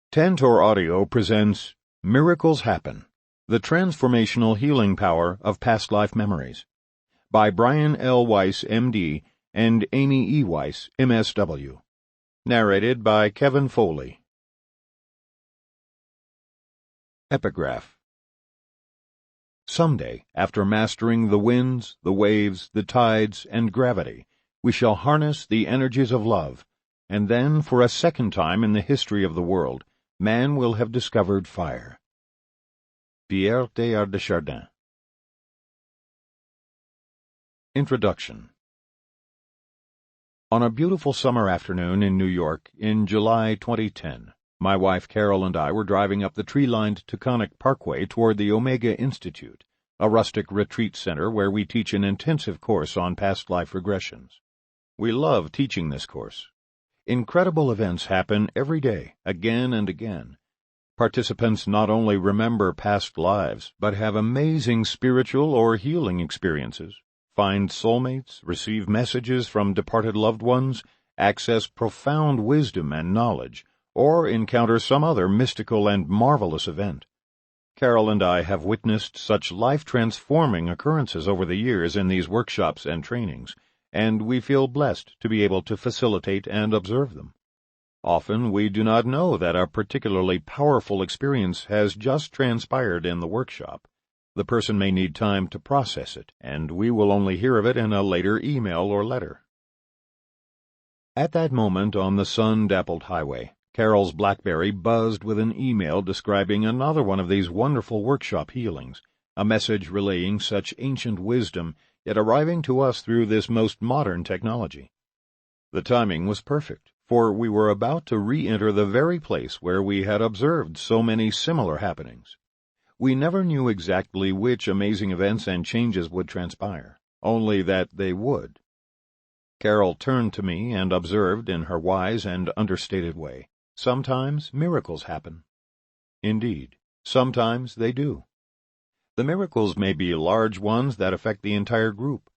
Tantor Audio presents Miracles Happen, The Transformational Healing Power of Past Life Memories by Brian L. Weiss, M.D., and Amy E. Weiss, M.S.W. Narrated by Kevin Foley. Epigraph. Someday, after mastering the winds, the waves, the tides, and gravity, we shall harness the energies of love, and then, for a second time in the history of the world, man will have discovered fire. Pierre Teilhard de Chardin. Introduction. On a beautiful summer afternoon in New York in July 2010, my wife Carol and I were driving up the tree-lined Taconic Parkway toward the Omega Institute, a rustic retreat center where we teach an intensive course on past life regressions. We love teaching this course. Incredible events happen every day, again and again. Participants not only remember past lives, but have amazing spiritual or healing experiences, find soulmates, receive messages from departed loved ones, access profound wisdom and knowledge, or encounter some other mystical and marvelous event. Carol and I have witnessed such life-transforming occurrences over the years in these workshops and trainings, and we feel blessed to be able to facilitate and observe them. Often we do not know that a particularly powerful experience has just transpired in the workshop. The person may need time to process it, and we will only hear of it in a later email or letter. At that moment on the sun-dappled highway, Carol's BlackBerry buzzed with an email describing another one of these wonderful workshop healings, a message relaying such ancient wisdom, yet arriving to us through this most modern technology. The timing was perfect, for we were about to re-enter the very place where we had observed so many similar happenings. We never knew exactly which amazing events and changes would transpire, only that they would. Carol turned to me and observed in her wise and understated way, "Sometimes miracles happen." Indeed, sometimes they do. The miracles may be large ones that affect the entire group.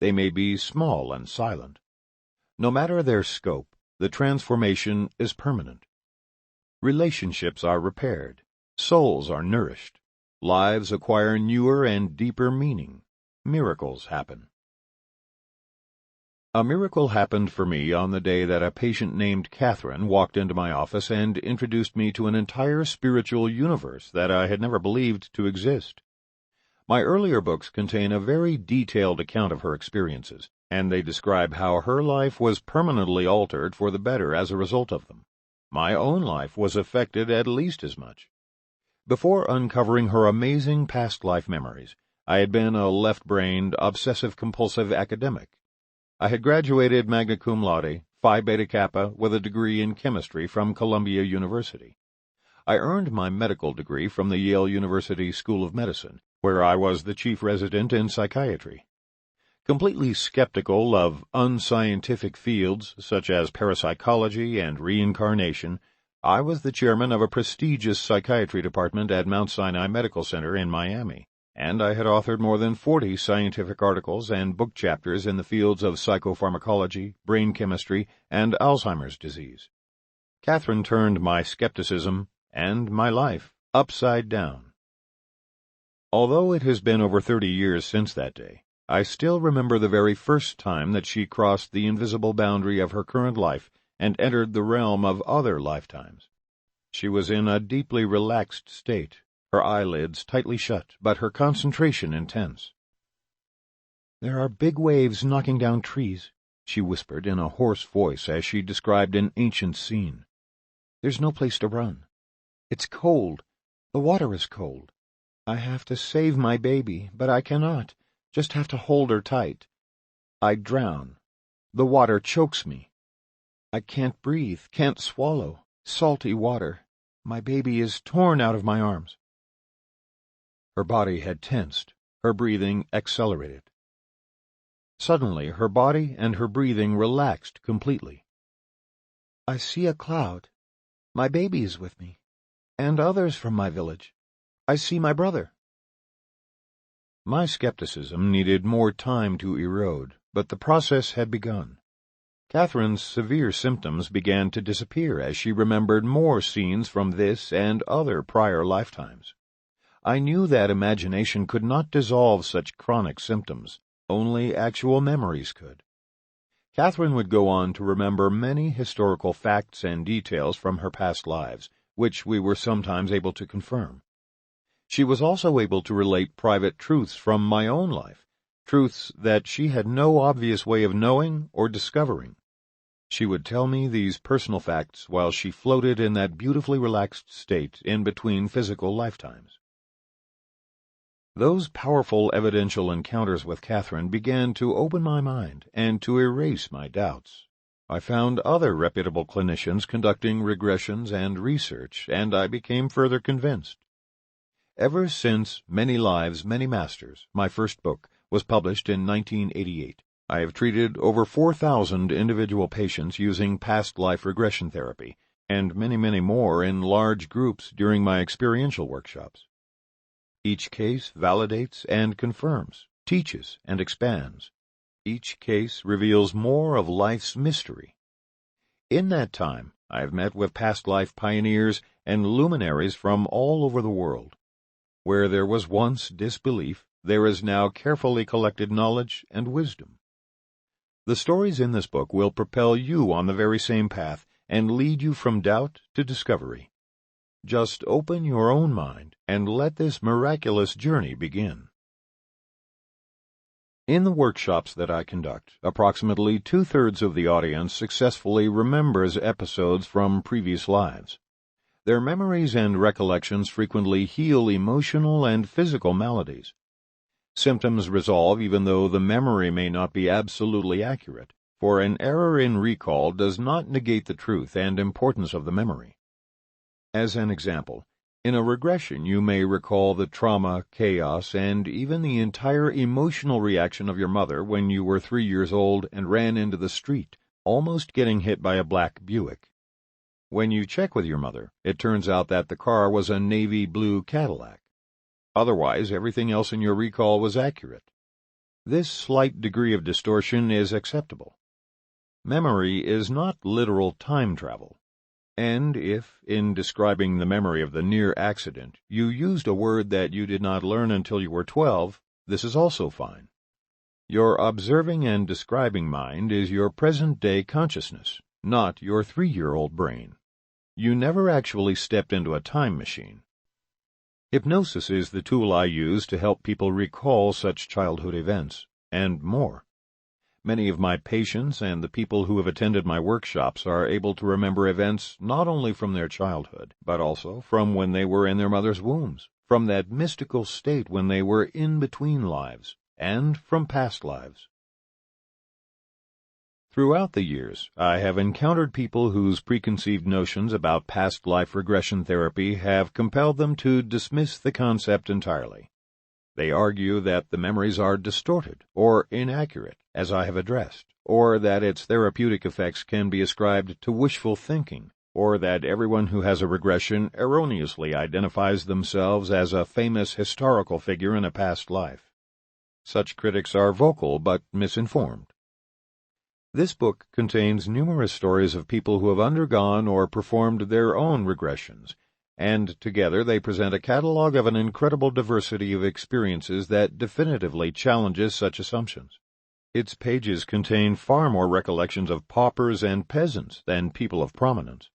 They may be small and silent. No matter their scope, the transformation is permanent. Relationships are repaired. Souls are nourished. Lives acquire newer and deeper meaning. Miracles happen. A miracle happened for me on the day that a patient named Catherine walked into my office and introduced me to an entire spiritual universe that I had never believed to exist. My earlier books contain a very detailed account of her experiences, and they describe how her life was permanently altered for the better as a result of them. My own life was affected at least as much. Before uncovering her amazing past life memories, I had been a left-brained, obsessive-compulsive academic. I had graduated magna cum laude, Phi Beta Kappa, with a degree in chemistry from Columbia University. I earned my medical degree from the Yale University School of Medicine, where I was the chief resident in psychiatry. Completely skeptical of unscientific fields such as parapsychology and reincarnation, I was the chairman of a prestigious psychiatry department at Mount Sinai Medical Center in Miami, and I had authored more than 40 scientific articles and book chapters in the fields of psychopharmacology, brain chemistry, and Alzheimer's disease. Catherine turned my skepticism and my life upside down. Although it has been over 30 years since that day, I still remember the very first time that she crossed the invisible boundary of her current life and entered the realm of other lifetimes. She was in a deeply relaxed state, her eyelids tightly shut, but her concentration intense. "There are big waves knocking down trees," she whispered in a hoarse voice as she described an ancient scene. "There's no place to run. It's cold. The water is cold. I have to save my baby, but I cannot. Just have to hold her tight. I drown. The water chokes me. I can't breathe, can't swallow. Salty water. My baby is torn out of my arms." Her body had tensed, her breathing accelerated. Suddenly, her body and her breathing relaxed completely. "I see a cloud. My baby is with me, and others from my village. I see my brother." My skepticism needed more time to erode, but the process had begun. Catherine's severe symptoms began to disappear as she remembered more scenes from this and other prior lifetimes. I knew that imagination could not dissolve such chronic symptoms. Only actual memories could. Catherine would go on to remember many historical facts and details from her past lives, which we were sometimes able to confirm. She was also able to relate private truths from my own life, truths that she had no obvious way of knowing or discovering. She would tell me these personal facts while she floated in that beautifully relaxed state in between physical lifetimes. Those powerful evidential encounters with Catherine began to open my mind and to erase my doubts. I found other reputable clinicians conducting regressions and research, and I became further convinced. Ever since Many Lives, Many Masters, my first book, was published in 1988, I have treated over 4,000 individual patients using past life regression therapy, and many, many more in large groups during my experiential workshops. Each case validates and confirms, teaches and expands. Each case reveals more of life's mystery. In that time, I have met with past life pioneers and luminaries from all over the world. Where there was once disbelief, there is now carefully collected knowledge and wisdom. The stories in this book will propel you on the very same path and lead you from doubt to discovery. Just open your own mind and let this miraculous journey begin. In the workshops that I conduct, approximately 2/3 of the audience successfully remembers episodes from previous lives. Their memories and recollections frequently heal emotional and physical maladies. Symptoms resolve even though the memory may not be absolutely accurate, for an error in recall does not negate the truth and importance of the memory. As an example, in a regression you may recall the trauma, chaos, and even the entire emotional reaction of your mother when you were 3 years old and ran into the street, almost getting hit by a black Buick. When you check with your mother, it turns out that the car was a navy blue Cadillac. Otherwise, everything else in your recall was accurate. This slight degree of distortion is acceptable. Memory is not literal time travel. And if, in describing the memory of the near accident, you used a word that you did not learn until you were 12, this is also fine. Your observing and describing mind is your present-day consciousness, not your 3-year-old brain. You never actually stepped into a time machine. Hypnosis is the tool I use to help people recall such childhood events, and more. Many of my patients and the people who have attended my workshops are able to remember events not only from their childhood, but also from when they were in their mother's wombs, from that mystical state when they were in between lives, and from past lives. Throughout the years, I have encountered people whose preconceived notions about past life regression therapy have compelled them to dismiss the concept entirely. They argue that the memories are distorted or inaccurate, as I have addressed, or that its therapeutic effects can be ascribed to wishful thinking, or that everyone who has a regression erroneously identifies themselves as a famous historical figure in a past life. Such critics are vocal but misinformed. This book contains numerous stories of people who have undergone or performed their own regressions, and together they present a catalog of an incredible diversity of experiences that definitively challenges such assumptions. Its pages contain far more recollections of paupers and peasants than people of prominence.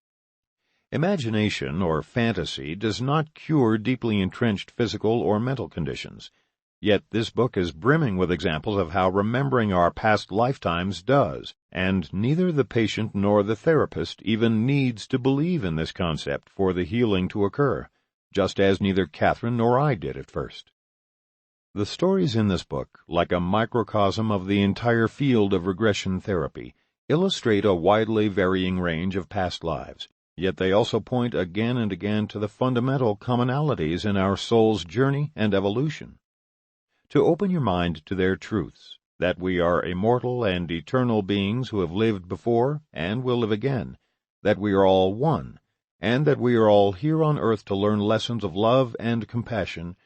Imagination or fantasy does not cure deeply entrenched physical or mental conditions, yet this book is brimming with examples of how remembering our past lifetimes does, and neither the patient nor the therapist even needs to believe in this concept for the healing to occur, just as neither Catherine nor I did at first. The stories in this book, like a microcosm of the entire field of regression therapy, illustrate a widely varying range of past lives, yet they also point again and again to the fundamental commonalities in our soul's journey and evolution. To open your mind to their truths, that we are immortal and eternal beings who have lived before and will live again, that we are all one, and that we are all here on earth to learn lessons of love and compassion,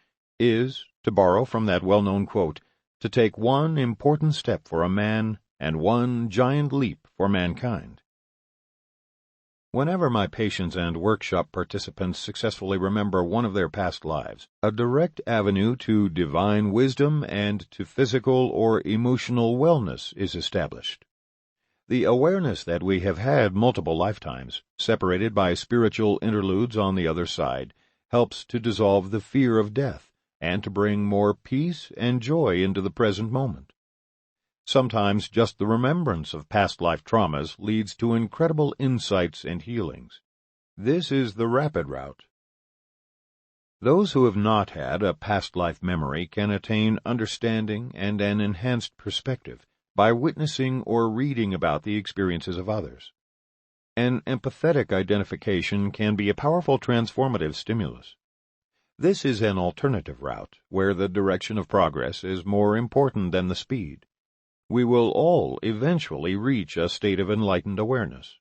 is, to borrow from that well-known quote, to take one important step for a man and one giant leap for mankind. Whenever my patients and workshop participants successfully remember one of their past lives, a direct avenue to divine wisdom and to physical or emotional wellness is established. The awareness that we have had multiple lifetimes, separated by spiritual interludes on the other side, helps to dissolve the fear of death and to bring more peace and joy into the present moment. Sometimes just the remembrance of past life traumas leads to incredible insights and healings. This is the rapid route. Those who have not had a past life memory can attain understanding and an enhanced perspective by witnessing or reading about the experiences of others. An empathetic identification can be a powerful transformative stimulus. This is an alternative route where the direction of progress is more important than the speed. We will all eventually reach a state of enlightened awareness.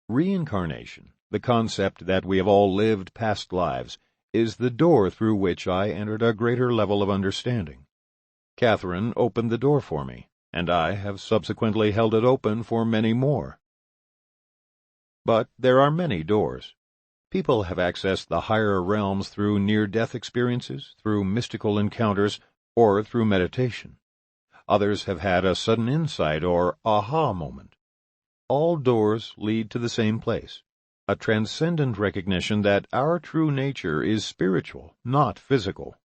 Reincarnation, the concept that we have all lived past lives, is the door through which I entered a greater level of understanding. Catherine opened the door for me, and I have subsequently held it open for many more. But there are many doors. People have accessed the higher realms through near-death experiences, through mystical encounters, or through meditation. Others have had a sudden insight or aha moment. All doors lead to the same place, a transcendent recognition that our true nature is spiritual, not physical.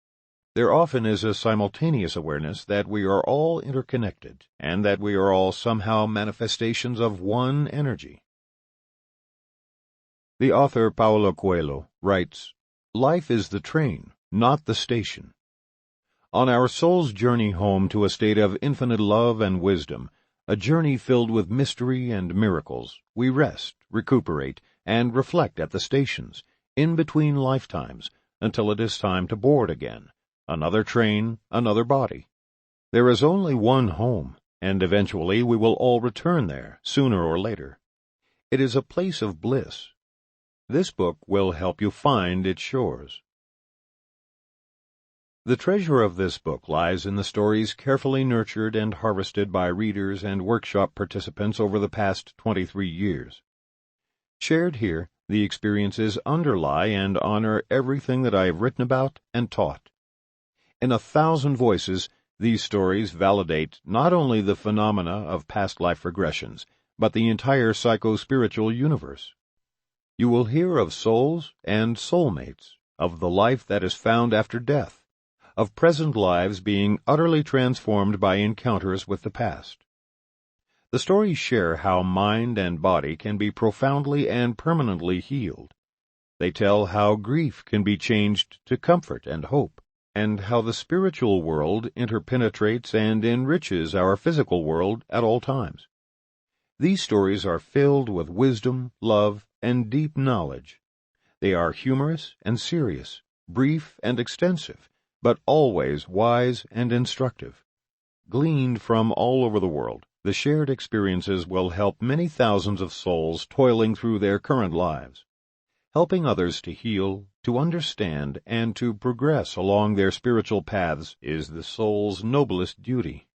There often is a simultaneous awareness that we are all interconnected and that we are all somehow manifestations of one energy. The author Paulo Coelho writes, "Life is the train, not the station. On our soul's journey home to a state of infinite love and wisdom, a journey filled with mystery and miracles, we rest, recuperate, and reflect at the stations, in between lifetimes, until it is time to board again. Another train, another body. There is only one home, and eventually we will all return there, sooner or later. It is a place of bliss. This book will help you find its shores." The treasure of this book lies in the stories carefully nurtured and harvested by readers and workshop participants over the past 23 years. Shared here, the experiences underlie and honor everything that I have written about and taught. In 1,000 voices, these stories validate not only the phenomena of past life regressions, but the entire psycho-spiritual universe. You will hear of souls and soulmates, of the life that is found after death, of present lives being utterly transformed by encounters with the past. The stories share how mind and body can be profoundly and permanently healed. They tell how grief can be changed to comfort and hope, and how the spiritual world interpenetrates and enriches our physical world at all times. These stories are filled with wisdom, love, and deep knowledge. They are humorous and serious, brief and extensive, but always wise and instructive. Gleaned from all over the world, the shared experiences will help many thousands of souls toiling through their current lives. Helping others to heal, to understand, and to progress along their spiritual paths is the soul's noblest duty.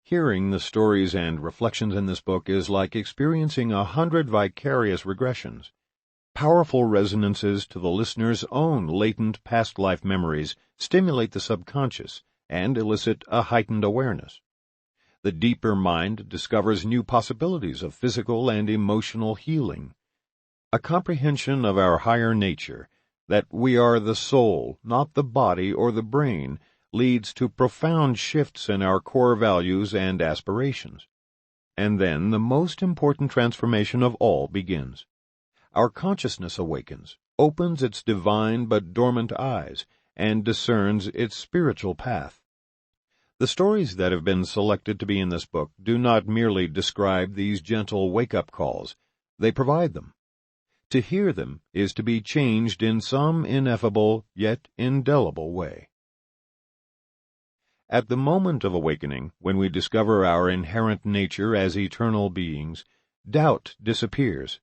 Hearing the stories and reflections in this book is like experiencing 100 vicarious regressions, powerful resonances to the listener's own latent past life memories stimulate the subconscious and elicit a heightened awareness. The deeper mind discovers new possibilities of physical and emotional healing. A comprehension of our higher nature, that we are the soul, not the body or the brain, leads to profound shifts in our core values and aspirations. And then the most important transformation of all begins. Our consciousness awakens, opens its divine but dormant eyes, and discerns its spiritual path. The stories that have been selected to be in this book do not merely describe these gentle wake-up calls, they provide them. To hear them is to be changed in some ineffable yet indelible way. At the moment of awakening, when we discover our inherent nature as eternal beings, doubt disappears.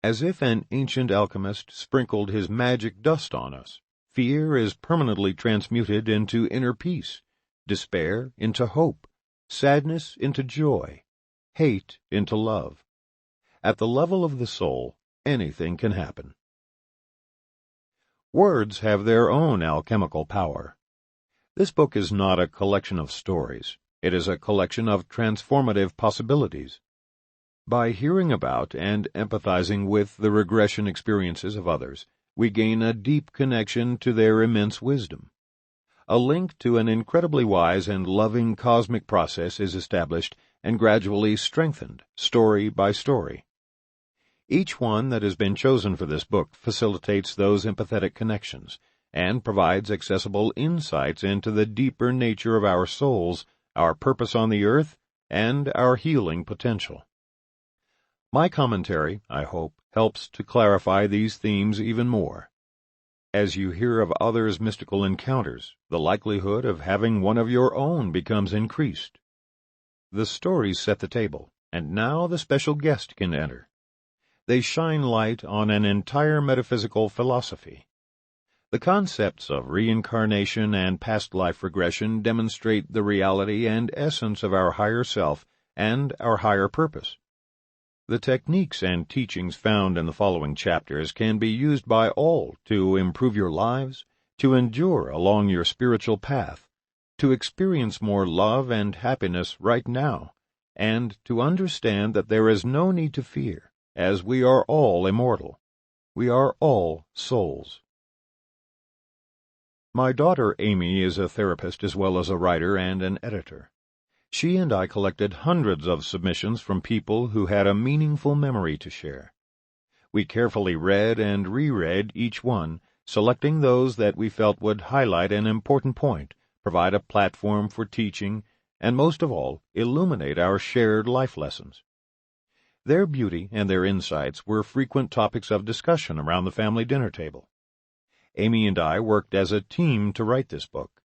As if an ancient alchemist sprinkled his magic dust on us, fear is permanently transmuted into inner peace, despair into hope, sadness into joy, hate into love. At the level of the soul, anything can happen. Words have their own alchemical power. This book is not a collection of stories. It is a collection of transformative possibilities. By hearing about and empathizing with the regression experiences of others, we gain a deep connection to their immense wisdom. A link to an incredibly wise and loving cosmic process is established and gradually strengthened, story by story. Each one that has been chosen for this book facilitates those empathetic connections and provides accessible insights into the deeper nature of our souls, our purpose on the earth, and our healing potential. My commentary, I hope, helps to clarify these themes even more. As you hear of others' mystical encounters, the likelihood of having one of your own becomes increased. The stories set the table, and now the special guest can enter. They shine light on an entire metaphysical philosophy. The concepts of reincarnation and past life regression demonstrate the reality and essence of our higher self and our higher purpose. The techniques and teachings found in the following chapters can be used by all to improve your lives, to endure along your spiritual path, to experience more love and happiness right now, and to understand that there is no need to fear, as we are all immortal. We are all souls. My daughter Amy is a therapist as well as a writer and an editor. She and I collected hundreds of submissions from people who had a meaningful memory to share. We carefully read and reread each one, selecting those that we felt would highlight an important point, provide a platform for teaching, and most of all, illuminate our shared life lessons. Their beauty and their insights were frequent topics of discussion around the family dinner table. Amy and I worked as a team to write this book.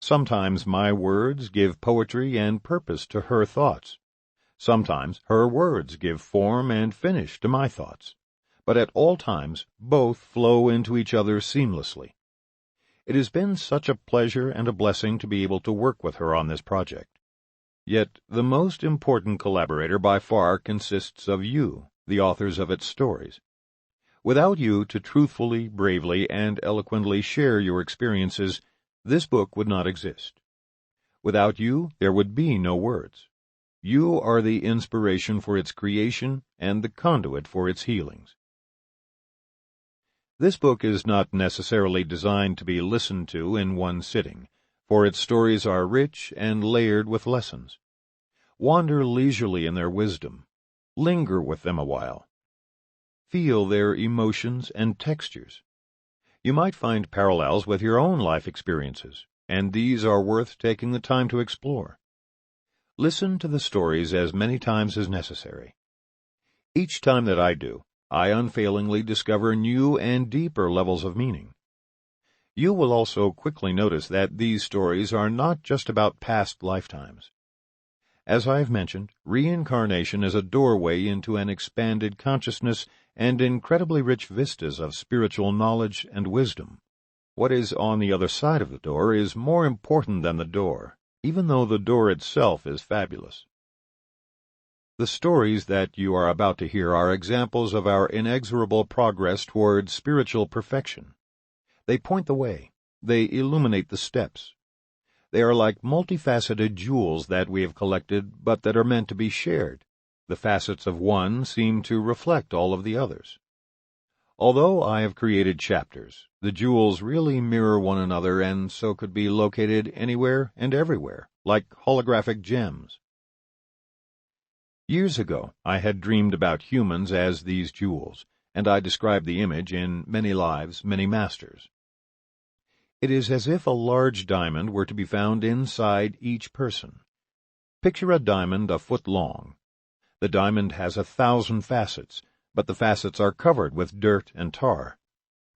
Sometimes my words give poetry and purpose to her thoughts. Sometimes her words give form and finish to my thoughts. But at all times, both flow into each other seamlessly. It has been such a pleasure and a blessing to be able to work with her on this project. Yet the most important collaborator by far consists of you, the authors of its stories. Without you to truthfully, bravely, and eloquently share your experiences, this book would not exist. Without you, there would be no words. You are the inspiration for its creation and the conduit for its healings. This book is not necessarily designed to be listened to in one sitting, for its stories are rich and layered with lessons. Wander leisurely in their wisdom. Linger with them a while. Feel their emotions and textures. You might find parallels with your own life experiences, and these are worth taking the time to explore. Listen to the stories as many times as necessary. Each time that I do, I unfailingly discover new and deeper levels of meaning. You will also quickly notice that these stories are not just about past lifetimes. As I have mentioned, reincarnation is a doorway into an expanded consciousness and incredibly rich vistas of spiritual knowledge and wisdom. What is on the other side of the door is more important than the door, even though the door itself is fabulous. The stories that you are about to hear are examples of our inexorable progress toward spiritual perfection. They point the way. They illuminate the steps. They are like multifaceted jewels that we have collected, but that are meant to be shared. The facets of one seem to reflect all of the others. Although I have created chapters, the jewels really mirror one another and so could be located anywhere and everywhere, like holographic gems. Years ago, I had dreamed about humans as these jewels, and I described the image in Many Lives, Many Masters. It is as if a large diamond were to be found inside each person. Picture a diamond a foot long. The diamond has 1,000 facets, but the facets are covered with dirt and tar.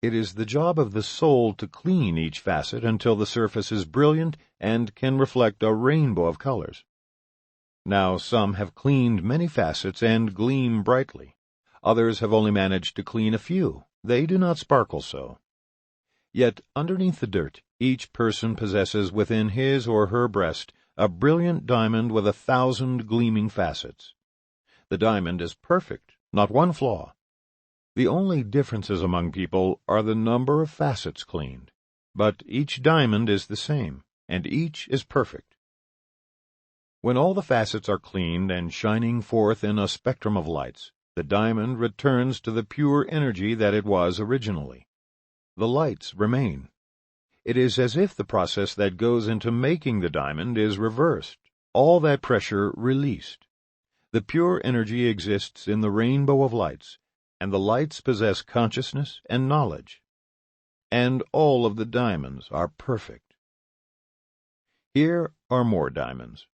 It is the job of the soul to clean each facet until the surface is brilliant and can reflect a rainbow of colors. Now some have cleaned many facets and gleam brightly. Others have only managed to clean a few. They do not sparkle so. Yet underneath the dirt, each person possesses within his or her breast a brilliant diamond with 1,000 gleaming facets. The diamond is perfect, not one flaw. The only differences among people are the number of facets cleaned, but each diamond is the same, and each is perfect. When all the facets are cleaned and shining forth in a spectrum of lights, the diamond returns to the pure energy that it was originally. The lights remain. It is as if the process that goes into making the diamond is reversed, all that pressure released. The pure energy exists in the rainbow of lights, and the lights possess consciousness and knowledge. And all of the diamonds are perfect. Here are more diamonds.